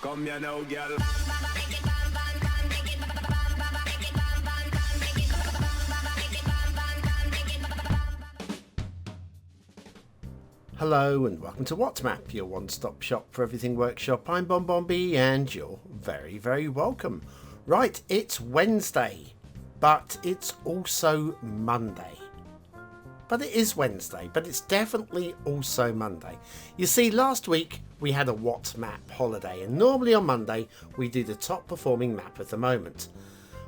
Come here now, girl. Hello and welcome to WhatMap, your one-stop shop for everything workshop. I'm BonBonB and you're very, very welcome. Right, it's Wednesday, but it's also Monday. But it is Wednesday, but it's definitely also Monday. You see, last week we had a WhatMap holiday, and normally on Monday we do the top performing map of the moment.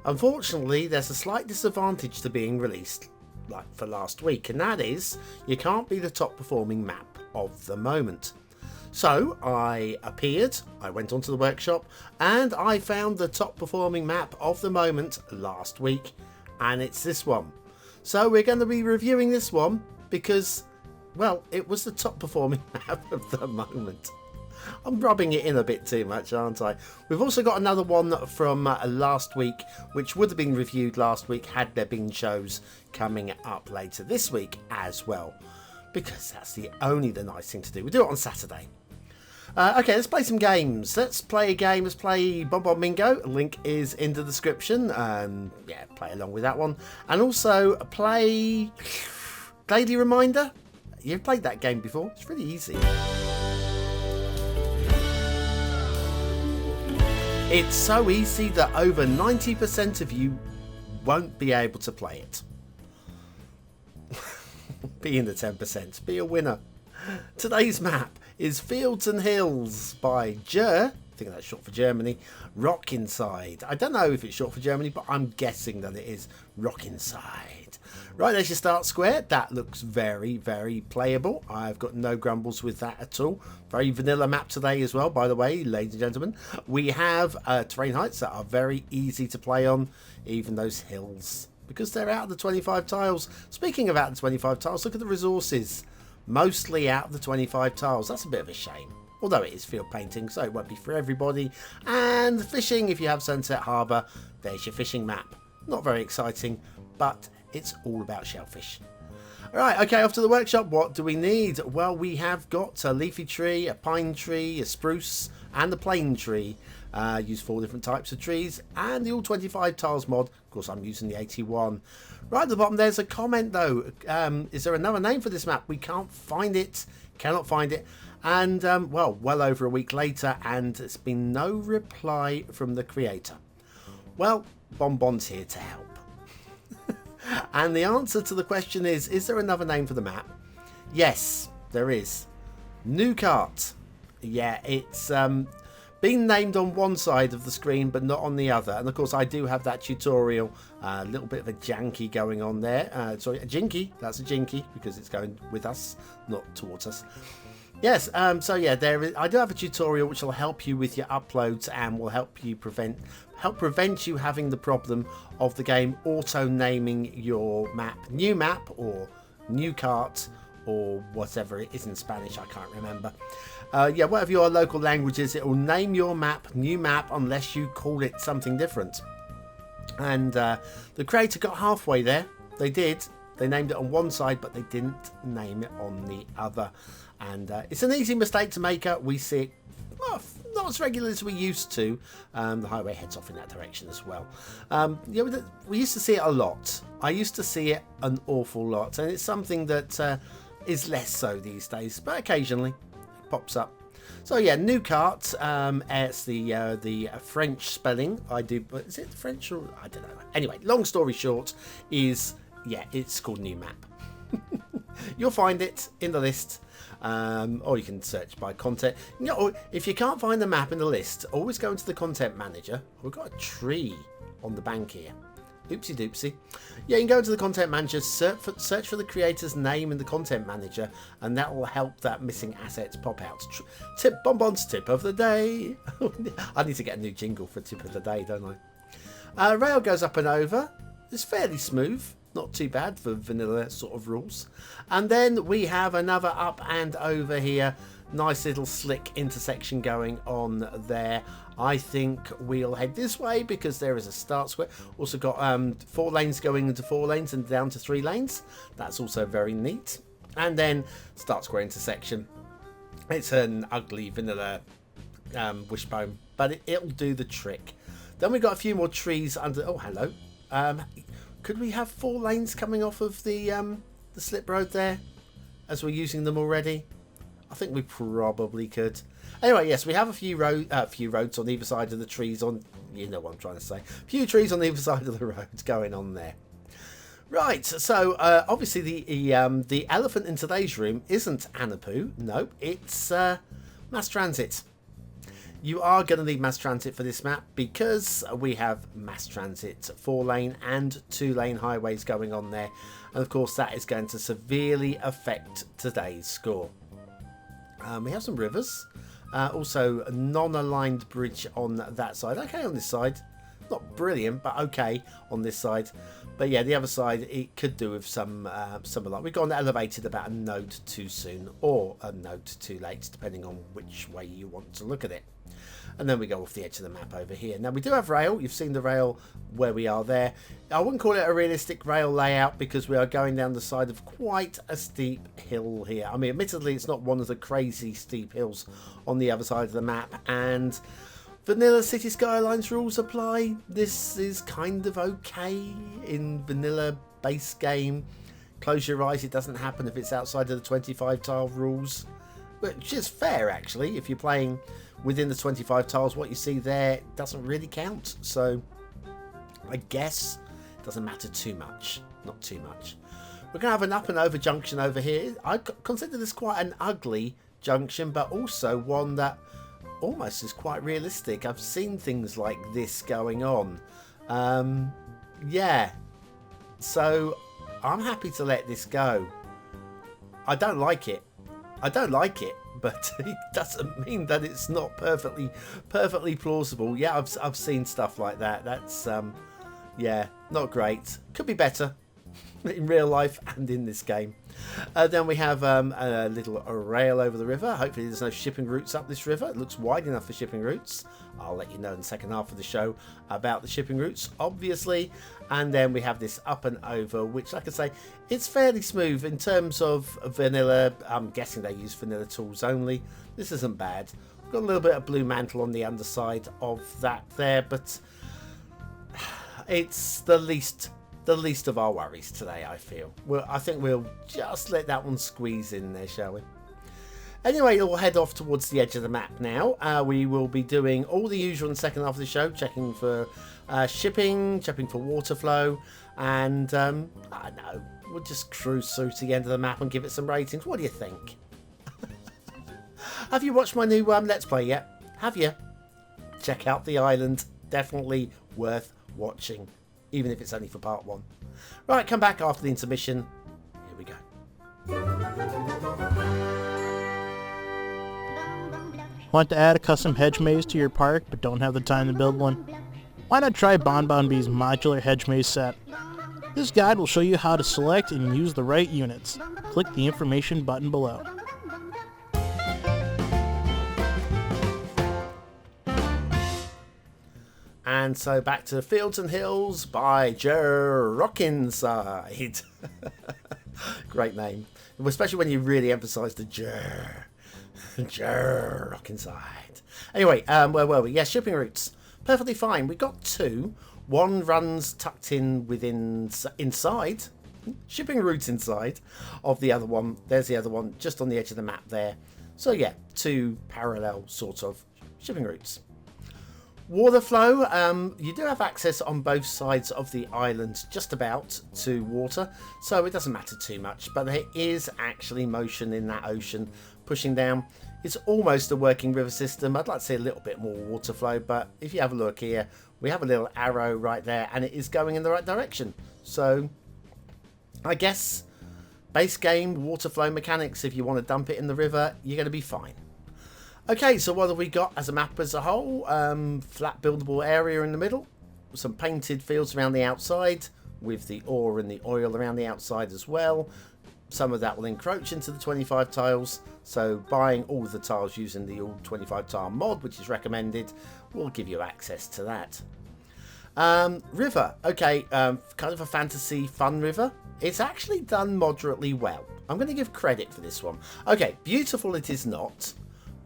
Unfortunately, there's a slight disadvantage to being released like for last week, and that is you can't be the top performing map of the moment. So I went onto the workshop and I found the top performing map of the moment last week, and it's this one. So we're going to be reviewing this one because, well, it was the top performing map of the moment. I'm rubbing it in a bit too much, aren't I? We've also got another one from last week, which would have been reviewed last week had there been shows coming up later this week as well, because that's the nice thing to do. We do it on Saturday. Okay, let's play some games. Let's play a game. Let's play BonBonBingo. Link is in the description. Yeah, play along with that one. And also play Daily Reminder. You've played that game before. It's really easy. It's so easy that over 90% of you won't be able to play it. Be in the 10%. Be a winner. Today's map is Fields and Hills by I think that's short for Germany. Rock Inside. I don't know if it's short for Germany, but I'm guessing that it is Rock Inside. Right, there's your start square. That looks very, very playable. I've got no grumbles with that at all. Very vanilla map today as well, by the way, ladies and gentlemen. We have terrain heights that are very easy to play on, even those hills, because they're out of the 25 tiles. Speaking of out of the 25 tiles, look at the resources. Mostly out of the 25 tiles. That's a bit of a shame. Although it is field painting, so it won't be for everybody. And fishing, if you have Sunset Harbour, there's your fishing map. Not very exciting, but it's all about shellfish. Alright, okay, off to the workshop. What do we need? Well, we have got a leafy tree, a pine tree, a spruce, and a plane tree. Use 4 different types of trees, and the all 25 tiles mod. Of course, I'm using the 81. Right at the bottom, there's a comment though. Is there another name for this map? We can't find it. Cannot find it. And well over a week later, and it's been no reply from the creator. Well, BonBon's here to help. And the answer to the question is there another name for the map? Yes, there is. New Cart. Yeah, it's been named on one side of the screen but not on the other, and of course I do have that tutorial, a little bit of a janky going on there, sorry, a jinky. That's a jinky because it's going with us, not towards us. Yes, so yeah, I do have a tutorial which will help you with your uploads and will help prevent you having the problem of the game auto naming your map new map or new cart or whatever it is in Spanish. I can't remember. Yeah, whatever your local language is, it will name your map new map unless you call it something different. And the creator got halfway there. They did. They named it on one side, but they didn't name it on the other. And it's an easy mistake to make up. We see it not as regularly as we used to. The highway heads off in that direction as well. Yeah, we used to see it a lot. I used to see it an awful lot, and it's something that is less so these days, but occasionally it pops up. So yeah, new cart. It's the French spelling. I do, but is it French or I don't know. Anyway, long story short, it's called new map. You'll find it in the list, or you can search by content. You know, if you can't find the map in the list, always go into the content manager. We've got a tree on the bank here. Oopsie doopsie. Yeah, you can go into the content manager, search for the creator's name in the content manager, and that will help that missing assets pop out. BonBon's tip of the day. I need to get a new jingle for tip of the day, don't I? Rail goes up and over. It's fairly smooth. Not too bad for vanilla sort of rules. And then we have another up and over here. Nice little slick intersection going on there. I think we'll head this way because there is a start square. Also got 4 lanes going into 4 lanes and down to 3 lanes. That's also very neat. And then start square intersection. It's an ugly vanilla wishbone, but it'll do the trick. Then we've got a few more trees under. Oh, hello. Could we have 4 lanes coming off of the slip road there, as we're using them already? I think we probably could. Anyway, yes, we have a few roads on either side of the trees. You know what I'm trying to say. A few trees on either side of the roads going on there. Right, so obviously the elephant in today's room isn't Anapu. Nope, it's mass transit. You are going to need mass transit for this map because we have mass transit 4-lane and 2-lane highways going on there. And of course that is going to severely affect today's score. We have some rivers. Also a non-aligned bridge on that side. Okay on this side. Not brilliant, but okay on this side. But yeah, the other side, it could do with some like we've gone elevated about a node too soon or a node too late, depending on which way you want to look at it. And then we go off the edge of the map over here. Now we do have rail. You've seen the rail where we are there. I wouldn't call it a realistic rail layout because we are going down the side of quite a steep hill here. I mean, admittedly, it's not one of the crazy steep hills on the other side of the map. And vanilla City Skylines rules apply. This is kind of okay in vanilla base game. Close your eyes, it doesn't happen if it's outside of the 25 tile rules. Which is fair actually. If you're playing within the 25 tiles, what you see there doesn't really count. So I guess it doesn't matter too much. Not too much. We're going to have an up and over junction over here. I consider this quite an ugly junction, but also one that almost is quite realistic. I've seen things like this going on. Yeah, so I'm happy to let this go. I don't like it, but it doesn't mean that it's not perfectly plausible. Yeah, I've seen stuff like that. That's yeah, not great. Could be better in real life and in this game. Then we have a little rail over the river. Hopefully there's no shipping routes up this river. It looks wide enough for shipping routes. I'll let you know in the second half of the show about the shipping routes, obviously. And then we have this up and over, which, like I say, it's fairly smooth in terms of vanilla. I'm guessing they use vanilla tools only. This isn't bad. We've got a little bit of blue mantle on the underside of that there, but it's the least of our worries today, I feel. I think we'll just let that one squeeze in there, shall we? Anyway, we'll head off towards the edge of the map now. We will be doing all the usual in the second half of the show, checking for shipping, checking for water flow, and I don't know, we'll just cruise through to the end of the map and give it some ratings. What do you think? Have you watched my new Let's Play yet? Have you? Check out the island. Definitely worth watching, even if it's only for part 1. Right, come back after the intermission. Here we go. Want to add a custom hedge maze to your park but don't have the time to build one? Why not try BonBonB's modular hedge maze set? This guide will show you how to select and use the right units. Click the information button below. And so back to Fields and Hills by Rockinside. Great name. Especially when you really emphasise the Rockinside. Anyway, where were we? Yeah, shipping routes. Perfectly fine. We got 2. One runs tucked in inside. Shipping route inside of the other one. There's the other one just on the edge of the map there. So yeah, 2 parallel sort of shipping routes. Water flow, you do have access on both sides of the island just about to water, so it doesn't matter too much, but there is actually motion in that ocean pushing down. It's almost a working river system. I'd like to see a little bit more water flow, but if you have a look here, we have a little arrow right there and it is going in the right direction. So I guess base game water flow mechanics, if you want to dump it in the river, you're going to be fine. Okay, so what have we got as a map as a whole? Flat buildable area in the middle. Some painted fields around the outside with the ore and the oil around the outside as well. Some of that will encroach into the 25 tiles. So buying all of the tiles using the all 25 tile mod, which is recommended, will give you access to that. River. Okay, kind of a fantasy fun river. It's actually done moderately well. I'm going to give credit for this one. Okay, beautiful it is not.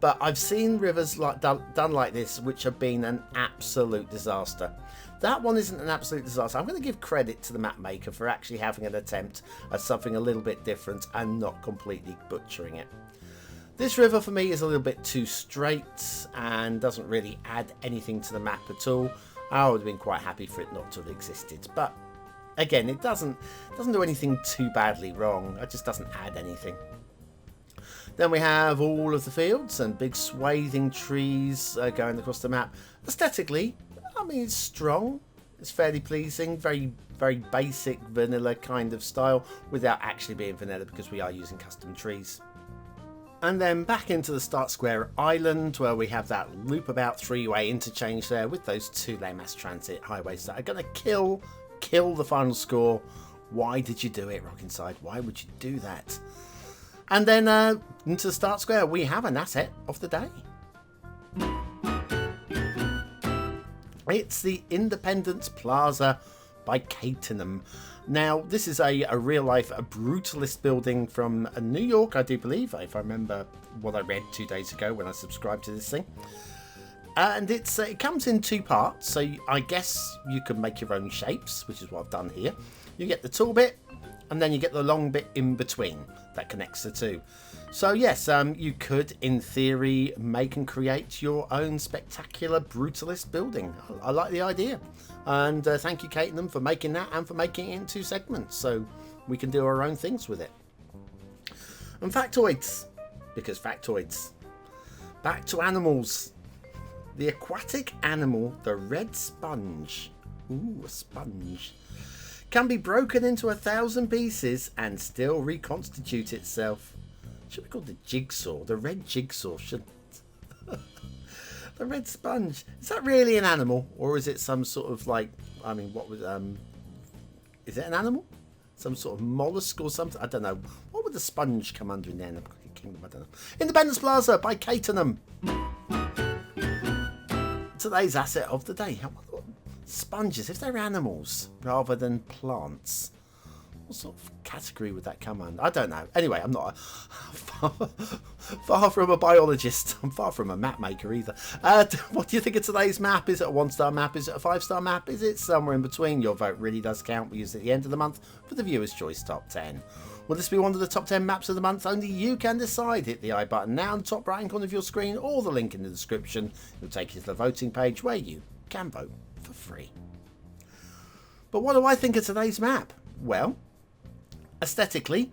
But I've seen rivers done like this which have been an absolute disaster. That one isn't an absolute disaster. I'm going to give credit to the map maker for actually having an attempt at something a little bit different and not completely butchering it. This river for me is a little bit too straight and doesn't really add anything to the map at all. I would have been quite happy for it not to have existed, but again, it doesn't do anything too badly wrong. It just doesn't add anything. Then we have all of the fields and big swathing trees going across the map. Aesthetically, I mean, it's strong. It's fairly pleasing. Very, very basic vanilla kind of style without actually being vanilla because we are using custom trees. And then back into the Start Square Island where we have that loop about three-way interchange there with those two lane mass transit highways that are going to kill the final score. Why did you do it, Rockinside? Why would you do that? And then into the Start Square we have an asset of the day. It's the Independence Plaza by Catenham. Now, this is a real-life brutalist building from New York, I do believe, if I remember what I read 2 days ago when I subscribed to this thing. And it comes in two parts, so I guess you can make your own shapes, which is what I've done here. You get the tall bit, and then you get the long bit in between that connects the two. So yes, you could, in theory, make and create your own spectacular brutalist building. I like the idea. And thank you, Catenham, for making that and for making it in 2 segments so we can do our own things with it. And factoids, because factoids. Back to animals. The aquatic animal, the red sponge. Ooh, a sponge. Can be broken into 1,000 pieces and still reconstitute itself. Should be called the jigsaw, the red jigsaw, shouldn't it? The red sponge. Is that really an animal, or is it some sort of like? I mean, what was is it an animal? Some sort of mollusk or something? I don't know. What would the sponge come under in the Animal Kingdom? I don't know. Independence Plaza by Catenham. Today's asset of the day. Sponges, if they're animals rather than plants. What sort of category would that come under? I don't know. Anyway, I'm not far from a biologist. I'm far from a map maker either. What do you think of today's map? Is it a 1-star map? Is it a 5-star map? Is it somewhere in between? Your vote really does count. We use it at the end of the month for the Viewer's Choice Top 10. Will this be one of the top 10 maps of the month? Only you can decide. Hit the I button now in the top right hand corner of your screen or the link in the description. It'll take you to the voting page where you can vote for free. But what do I think of today's map? Well, aesthetically,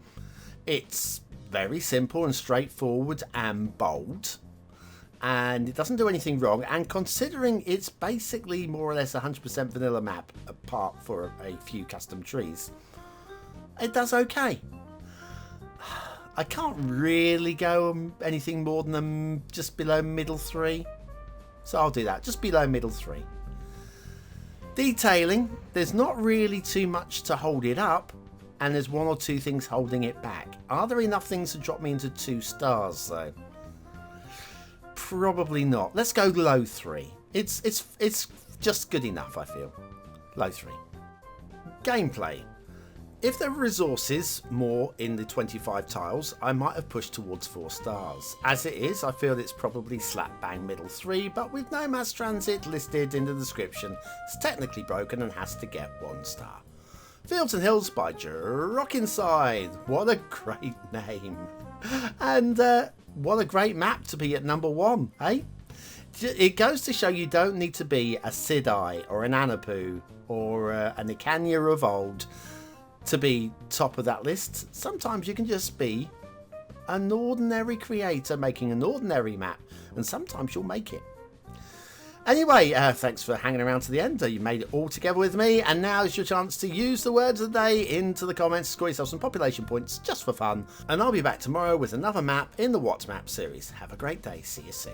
it's very simple and straightforward and bold, and it doesn't do anything wrong, and considering it's basically more or less 100% vanilla map apart for a few custom trees, it does okay. I can't really go anything more than just below middle 3, so I'll do that, just below middle 3. Detailing, there's not really too much to hold it up, and there's 1 or 2 things holding it back. Are there enough things to drop me into 2 stars though? Probably not. Let's go low 3. It's just good enough, I feel. Low 3. Gameplay. If there were resources more in the 25 tiles, I might have pushed towards 4 stars. As it is, I feel it's probably slap bang middle 3, but with no mass transit listed in the description, it's technically broken and has to get 1 star. Fields and Hills by Rockinside. What a great name. And what a great map to be at number 1, eh? It goes to show you don't need to be a Sidai or an Anapu or an Icania of old to be top of that list. Sometimes you can just be an ordinary creator making an ordinary map, and sometimes you'll make it. Anyway, thanks for hanging around to the end. You made it all together with me, and now is your chance to use the words of the day into the comments, score yourself some population points just for fun, and I'll be back tomorrow with another map in the What Map series. Have a great day. See you soon.